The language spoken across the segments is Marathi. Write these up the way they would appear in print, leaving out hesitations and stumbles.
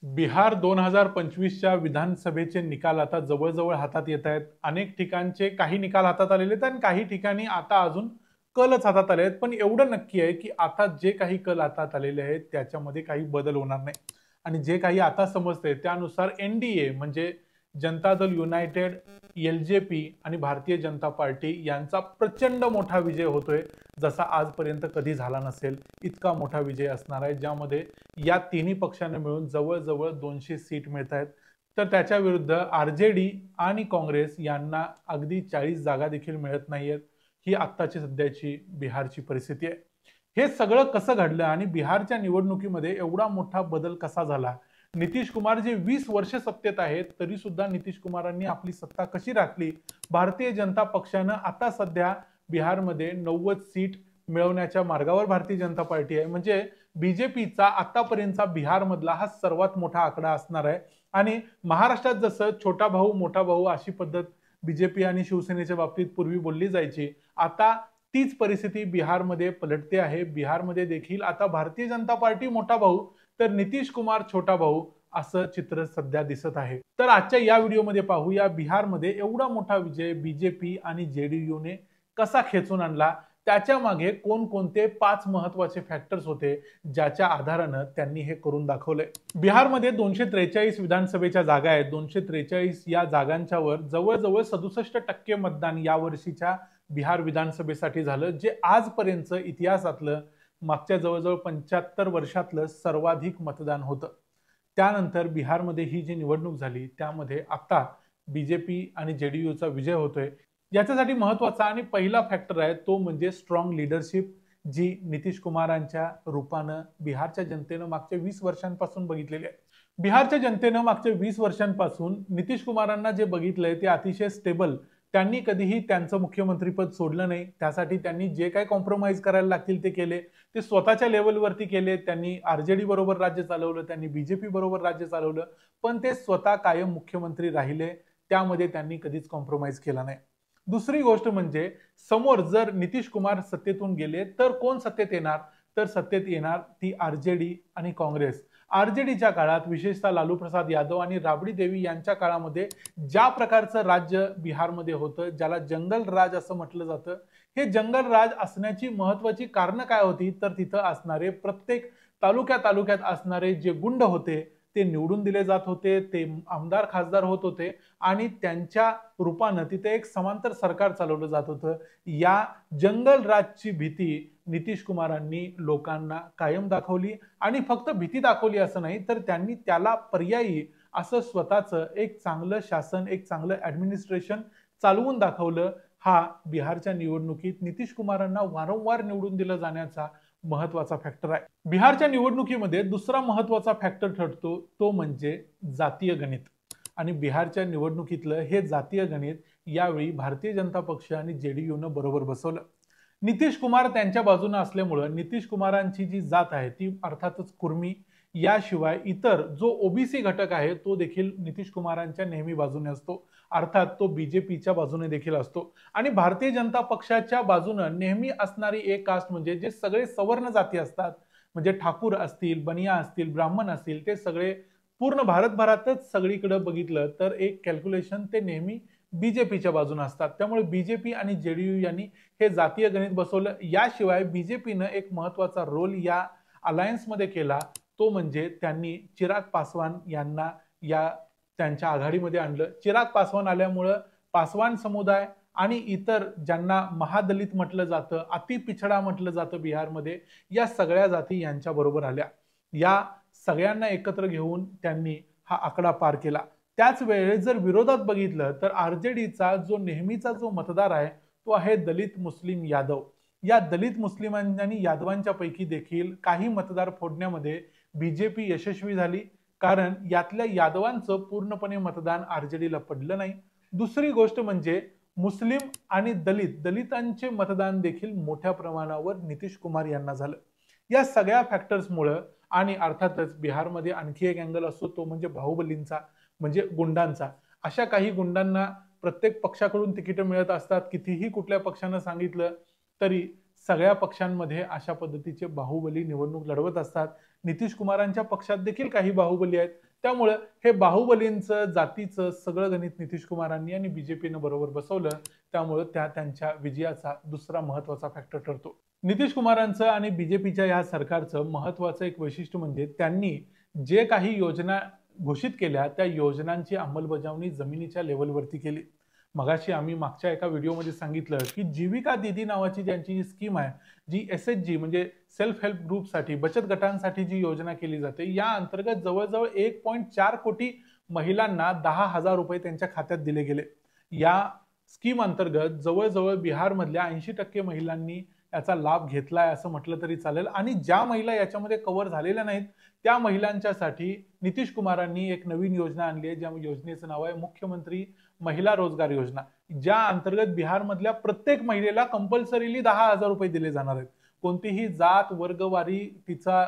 बिहार 2025च्या विधानसभेचे निकाल आता जवळजवळ हातात येत आहेत. अनेक ठिकाणचे काही निकाल हातात आलेले आहेत आणि काही ठिकाणी आता अजून कलच हातात आले आहेत. पण एवढं नक्की आहे की आता जे काही कल हातात आलेले आहेत त्याच्यामध्ये काही बदल होणार नाही. आणि जे काही आता समजतंय त्यानुसार एनडीए म्हणजे जनता दल युनायटेड, एलजेपी आणि भारतीय जनता पार्टी यांचा प्रचंड मोठा विजय होतोय. जसा आजपर्यंत कधी झाला नसेल इतका मोठा विजय असणार आहे, ज्यामध्ये या तिन्ही पक्षांना मिळून जवळजवळ 200 सीट मिळत आहेत. तर त्याच्या विरुद्ध आरजेडी आणि काँग्रेस यांना अगदी 40 जागा देखील मिळत नाहीयेत. ही आत्ताची सध्याची बिहारची परिस्थिती आहे. हे सगळं कसं घडलं आणि बिहारच्या निवडणुकीमध्ये एवढा मोठा बदल कसा झाला? नितीश कुमार जे 20 वर्ष सत्तेत आहेत तरी सुद्धा नितीश कुमारांनी आपली सत्ता कशी राखली? भारतीय जनता पक्षानं आता सध्या बिहारमध्ये 90 सीट मिळवण्याच्या मार्गावर भारतीय जनता पार्टी आहे. म्हणजे बीजेपीचा आतापर्यंतचा बिहारमधला हा सर्वात मोठा आकडा असणार आहे. आणि महाराष्ट्रात जसं छोटा भाऊ मोठा भाऊ अशी पद्धत बीजेपी आणि शिवसेनेच्या बाबतीत पूर्वी बोलली जायची, आता तीच परिस्थिती बिहारमध्ये पलटते आहे. बिहारमध्ये देखील आता भारतीय जनता पार्टी मोठा भाऊ तर नितीश कुमार छोटा भाऊ असं चित्र सध्या दिसत आहे. तर आजच्या या व्हिडिओमध्ये पाहूया बिहारमध्ये एवढा मोठा विजय बीजेपी आणि जेडीयूने कसा खेचून आणला, त्याच्या मागे कोणकोणते 5 महत्वाचे फॅक्टर्स होते ज्याच्या आधारानं त्यांनी हे करून दाखवलंय. बिहारमध्ये 243 विधानसभेच्या जागा आहेत. 243 या जागांच्या वर जवळजवळ 67% मतदान या वर्षीच्या बिहार विधानसभेसाठी झालं, जे आजपर्यंत इतिहासातलं मागच्या जवळजवळ 75 वर्षातलं सर्वाधिक मतदान होतं. त्यानंतर बिहारमध्ये ही जी निवडणूक झाली त्यामध्ये आता बीजेपी आणि जेडीयूचा विजय होतोय. याच्यासाठी महत्वाचा आणि पहिला फॅक्टर आहे तो म्हणजे स्ट्रॉंग लीडरशिप, जी नितीश कुमारांच्या रूपानं बिहारच्या जनतेनं मागच्या 20 वर्षांपासून बघितलेली आहे. बिहारच्या जनतेनं मागच्या 20 वर्षांपासून नितीश कुमारांना जे बघितलंय ते अतिशय स्टेबल. त्यांनी कधीही त्यांचं मुख्यमंत्रीपद सोडलं नाही. त्यासाठी त्यांनी जे काही कॉम्प्रोमाइज करायला लागतील ते केले. ते स्वतःच्या लेवलवरती केले. त्यांनी आरजेडी बरोबर राज्य चालवलं, त्यांनी बीजेपी बरोबर राज्य चालवलं, पण ते स्वतः कायम मुख्यमंत्री राहिले. त्यामध्ये त्यांनी कधीच कॉम्प्रोमाइज केला नाही. दुसरी गोष्ट म्हणजे समोर जर नितीश कुमार सत्तेतून गेले तर कोण सत्तेत येणार? तर सत्तेत येणार ती आरजेडी आणि काँग्रेस. आरजेडीच्या काळात विशेषतः लालू प्रसाद यादव आणि राबडी देवी यांच्या काळामध्ये ज्या प्रकारचं राज्य बिहारमध्ये होतं, ज्याला जंगल राज असं म्हटलं जातं, हे जंगल राज असण्याची महत्वाची कारणं काय होती? तर तिथं असणारे प्रत्येक तालुक्यात असणारे जे गुंड होते ते निवडून दिले जात होते, ते आमदार खासदार होत होते आणि त्यांच्या रूपानं तिथे एक समांतर सरकार चालवलं जात होतं. या जंगल राजची भीती नितीश कुमारांनी लोकांना कायम दाखवली आणि फक्त भीती दाखवली असं नाही, तर त्यांनी त्याला पर्यायी असं स्वतःचं एक चांगलं शासन, एक चांगलं ऍडमिनिस्ट्रेशन चालवून दाखवलं. हा बिहारच्या निवडणुकीत नितीश कुमारांना वारंवार निवडून दिलं जाण्याचा महत्वाचा फॅक्टर आहे. बिहारच्या निवडणुकीमध्ये दुसरा महत्वाचा फॅक्टर ठरतो तो म्हणजे जातीय गणित. आणि बिहारच्या निवडणुकीतलं हे जातीय गणित यावेळी भारतीय जनता पक्ष आणि जेडीयूनं बरोबर बसवलं. नितीश कुमार त्यांच्या बाजूने असल्यामुळे नितीश कुमारांची जी जात आहे ती अर्थातच कुर्मी, याशिवाय इतर जो ओबीसी घटक आहे तो देखील नितीश कुमारांच्या नेहमी बाजूने असतो. अर्थात तो बीजेपीच्या बाजूने देखील असतो. आणि भारतीय जनता पक्षाच्या बाजूने नेहमी असणारी एक कास्ट म्हणजे जे सगळे सवर्ण जाती असतात, म्हणजे ठाकूर असतील, बनिया असतील, ब्राह्मण असतील, ते सगळे पूर्ण भारतभरातच सगळीकडे बघितलं तर एक कॅल्क्युलेशन ते नेहमी बीजेपीच्या बाजूने असतात. त्यामुळे बीजेपी आणि जेडीयू यांनी हे जातीय गणित बसवलं. याशिवाय बीजेपीनं एक महत्वाचा रोल या अलायन्स मध्ये केला, तो म्हणजे त्यांनी चिराग पासवान यांना या त्यांच्या आघाडीमध्ये आणलं. चिराग पासवान आल्यामुळं पासवान समुदाय आणि इतर ज्यांना महादलित म्हटलं जातं, अति पिछडा म्हटलं जातं बिहारमध्ये, या सगळ्या जाती यांच्या बरोबर आल्या. या सगळ्यांना एकत्र घेऊन त्यांनी हा आकडा पार केला. त्याच वेळेस जर विरोधात बघितलं तर आरजेडीचा जो नेहमीचा जो मतदार आहे तो आहे दलित मुस्लिम यादव. या दलित मुस्लिमांनी आणि यादवांच्या पैकी देखील काही मतदार फोडण्यामध्ये बीजेपी यशस्वी झाली, कारण यातल्या यादवांचं पूर्णपणे मतदान आरजेडीला पडलं नाही. दुसरी गोष्ट म्हणजे मुस्लिम आणि दलितांचे मतदान देखील मोठ्या प्रमाणावर नितीश कुमार यांना झालं. या सगळ्या फॅक्टर्समुळे आणि अर्थातच बिहारमध्ये आणखी एक अँगल असतो तो म्हणजे बाहुबलींचा, म्हणजे गुंडांचा. अशा काही गुंडांना प्रत्येक पक्षाकडून तिकीट मिळत असतात. कितीही कुठल्या पक्षानं सांगितलं तरी सगळ्या पक्षांमध्ये अशा पद्धतीचे बाहुबली निवडणूक लढवत असतात. नितीश कुमारांच्या पक्षात देखील काही बाहुबली आहेत. त्यामुळं हे बाहुबलींचं जातीचं सगळं गणित नितीश कुमारांनी आणि बीजेपीनं बरोबर बसवलं. त्यामुळं त्यांच्या विजयाचा दुसरा महत्वाचा फॅक्टर ठरतो. नितीश कुमारांचं आणि बीजेपीच्या या सरकारचं महत्वाचं एक वैशिष्ट्य म्हणजे त्यांनी जे काही योजना घोषित केल्या त्या योजनांची अंमलबजावणी जमिनीच्या लेवलवरती केली. मगाशी आम्ही मागच्या एका व्हिडिओमध्ये सांगितलं की जीविका दीदी नावाची ज्यांची स्कीम आहे, जी SHG म्हणजे सेल्फ हेल्प ग्रुपसाठी, बचत गटांसाठी जी योजना केली जाते, या अंतर्गत जवळजवळ 1.4 कोटी महिलांना 10,000 रुपये त्यांच्या खात्यात दिले गेले. या स्कीम अंतर्गत जवळजवळ बिहारमधल्या 80% महिलांनी याचा लाभ घेतलाय असं म्हटलं तरी चालेल. आणि ज्या महिला याच्यामध्ये कव्हर झालेल्या नाहीत त्या महिलांच्यासाठी नितीश कुमारांनी एक नवीन योजना आणली आहे, ज्या योजनेचं नाव आहे मुख्यमंत्री महिला रोजगार योजना, ज्या अंतर्गत बिहारमधल्या प्रत्येक महिलेला कंपल्सरीली 10,000 रुपये दिले जाणार आहेत. कोणतीही जात वर्गवारी, तिचा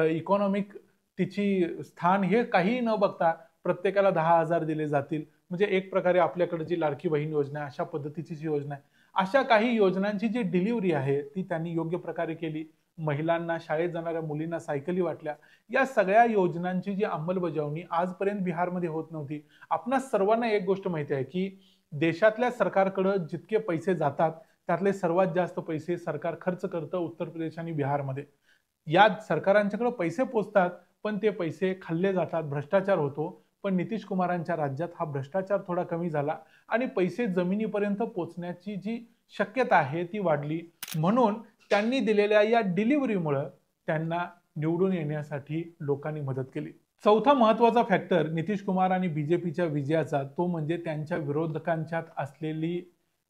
इकॉनॉमिक, तिची स्थान हे काही न बघता प्रत्येकाला 10,000 दिले जातील. म्हणजे एक प्रकारे आपल्याकडे जी लाडकी बहीण योजना आहे अशा पद्धतीची जी योजना आहे, अशा काही योजनांची जी डिलिव्हरी आहे ती त्यांनी योग्य प्रकारे केली. महिलांना, शाळेत जाणाऱ्या मुलींना सायकली वाटल्या. या सगळ्या योजनांची जी अंमलबजावणी आजपर्यंत बिहारमध्ये होत नव्हती. आपणा सर्वांना एक गोष्ट माहिती आहे की देशातल्या सरकारकडे जितके पैसे जातात त्यातले सर्वात जास्त पैसे सरकार खर्च करतं उत्तर प्रदेश आणि बिहारमध्ये. या सरकारांच्याकडे पैसे पोचतात पण ते पैसे खाल्ले जातात, भ्रष्टाचार होतो. पण नितीश कुमारांच्या राज्यात हा भ्रष्टाचार थोडा कमी झाला आणि पैसे जमिनीपर्यंत पोहोचण्याची जी शक्यता आहे ती वाढली. म्हणून त्यांनी दिलेल्या या डिलिव्हरीमुळे त्यांना निवडून येण्यासाठी लोकांनी मदत केली. चौथा महत्वाचा फॅक्टर नितीश कुमार आणि बीजेपीच्या विजयाचा तो म्हणजे त्यांच्या विरोधकांच्यात असलेली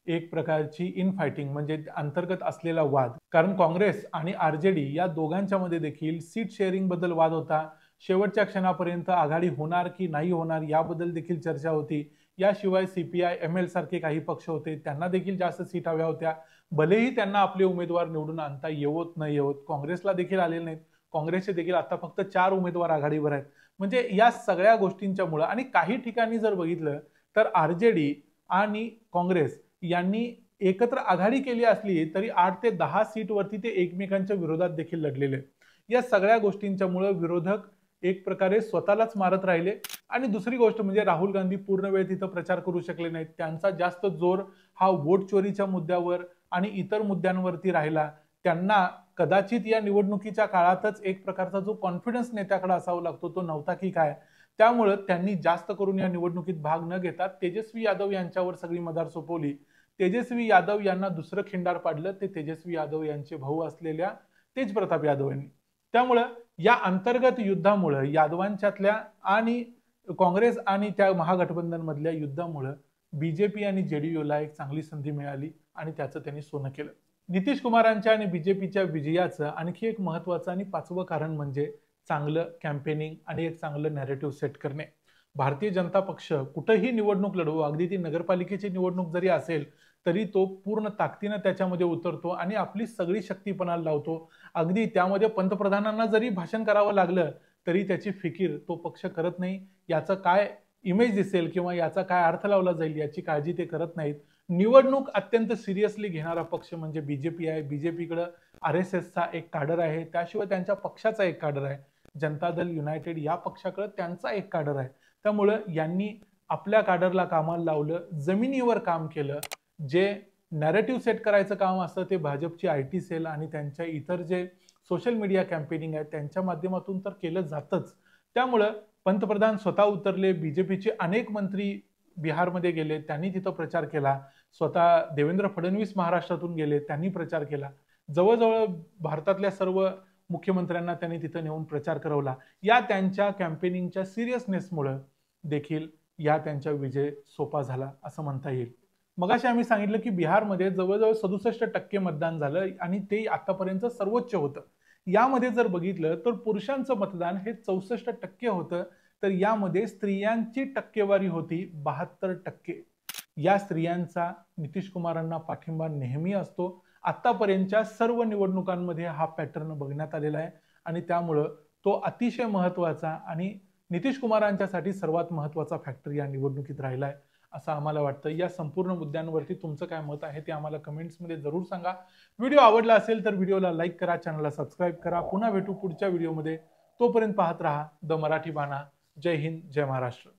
एक प्रकारची इनफायटिंग, म्हणजे अंतर्गत असलेला वाद. कारण काँग्रेस आणि RJD या दोघांच्या मध्ये देखील सीट शेअरिंग बद्दल वाद होता. शेवटच्या क्षणापर्यंत आघाडी होणार की नाही होणार याबद्दल देखील चर्चा होती. याशिवाय CPI ML सारखे काही पक्ष होते, त्यांना देखील जास्त सीट हव्या होत्या. भलेही त्यांना आपले उमेदवार निवडून आणता येवत न येवत, काँग्रेसला देखील आलेले नाहीत. काँग्रेसचे देखील आता फक्त 4 उमेदवार आघाडीवर आहेत. म्हणजे या सगळ्या गोष्टींच्या मुळे आणि काही ठिकाणी जर बघितलं तर RJD आणि काँग्रेस यांनी एकत्र आघाडी केली असली तरी 8 ते 10 सीटवरती ते एकमेकांच्या विरोधात देखील लढलेले. या सगळ्या गोष्टींच्या मुळे विरोधक एक प्रकारे स्वतःलाच मारत राहिले. आणि दुसरी गोष्ट म्हणजे राहुल गांधी पूर्ण वेळ तिथं प्रचार करू शकले नाहीत. त्यांचा जास्त जोर हा वोट चोरीच्या मुद्द्यावर आणि इतर मुद्द्यांवरती राहिला. त्यांना कदाचित या निवडणुकीच्या काळातच एक प्रकारचा जो कॉन्फिडन्स नेत्याकडे असावा लागतो तो नव्हता की काय. त्यामुळे त्यांनी जास्त करून या निवडणुकीत भाग न घेता तेजस्वी यादव यांच्यावर सगळी मदार सोपवली. तेजस्वी यादव यांना दुसरं खिंडार पाडलं ते तेजस्वी यादव यांचे भाऊ असलेल्या तेजप्रताप यादव यांनी. त्यामुळे या अंतर्गत युद्धामुळे यादवांच्यातल्या आणि काँग्रेस आणि त्या महागठबंधन मधल्या युद्धामुळे बीजेपी आणि JDUला एक चांगली संधी मिळाली आणि त्याचं त्यांनी सोनं केलं. नितीश कुमारांच्या आणि बीजेपीच्या विजयाचं आणखी एक महत्वाचं आणि पाचवं कारण म्हणजे चांगलं कॅम्पेनिंग आणि एक चांगलं नॅरेटिव्ह सेट करणे. भारतीय जनता पक्ष कुठेही निवडणूक लढवो, अगदी ती नगरपालिकेची निवडणूक जरी असेल तरी तो पूर्ण ताकदीने त्याच्यामध्ये उतरतो आणि आपली सगळी शक्ती पणाला लावतो. अगदी त्यामध्ये पंतप्रधानांना जरी भाषण करावं लागलं तरी त्याची फिकीर तो पक्ष करत नाही. याचं काय इमेज दिसेल किंवा याचा काय अर्थ लावला जाईल याची काळजी ते करत नाहीत. निवडणूक अत्यंत सिरियसली घेणारा पक्ष म्हणजे बीजेपी आहे. बीजेपीकडे RSSचा एक काडर आहे, त्याशिवाय त्यांच्या पक्षाचा एक काडर आहे. जनता दल युनायटेड या पक्षाकडे त्यांचा एक काडर आहे. त्यामुळे यांनी आपल्या काडरला कामाला लावलं, जमिनीवर काम केलं. जे नॅरेटिव्ह सेट करायचं काम असतं ते भाजपची IT सेल आणि त्यांच्या इतर जे सोशल मीडिया कॅम्पेनिंग आहे त्यांच्या माध्यमातून तर केलं जातच. त्यामुळे पंतप्रधान स्वतः उतरले, बीजेपीचे अनेक मंत्री बिहारमध्ये गेले, त्यांनी तिथं प्रचार केला. स्वतः देवेंद्र फडणवीस महाराष्ट्रातून गेले, त्यांनी प्रचार केला. जवळजवळ भारतातल्या सर्व मुख्यमंत्र्यांना त्यांनी तिथं नेऊन प्रचार करवला. या त्यांच्या कॅम्पेनिंगच्या सिरियसनेसमुळे देखील या त्यांचा विजय सोपा झाला असं म्हणता येईल. मगाशी आम्ही सांगितलं की बिहारमध्ये जवळजवळ 67% मतदान झालं आणि ते आतापर्यंत सर्वोच्च होतं. यामध्ये जर बघितलं तर पुरुषांचं मतदान हे 64% होतं, तर यामध्ये स्त्रियांची टक्केवारी होती 72%. या स्त्रियांचा नितीश कुमारांना पाठिंबा नेहमी असतो. आतापर्यंतच्या सर्व निवडणुकांमध्ये हा पॅटर्न बघण्यात आलेला आहे आणि त्यामुळं तो अतिशय महत्वाचा आणि नितीश कुमारांच्यासाठी सर्वात महत्वाचा फॅक्टर या निवडणुकीत राहिला आहे असं आम्हाला वाटतं. या संपूर्ण मुद्द्यांवरती तुमचं काय मत आहे ते आम्हाला कमेंट्समध्ये जरूर सांगा. व्हिडिओ आवडला असेल तर व्हिडिओला लाईक करा, चॅनलला सबस्क्राईब करा. पुन्हा भेटू पुढच्या व्हिडिओमध्ये. तोपर्यंत पाहत रहा द मराठी बाणा. जय हिंद, जय महाराष्ट्र.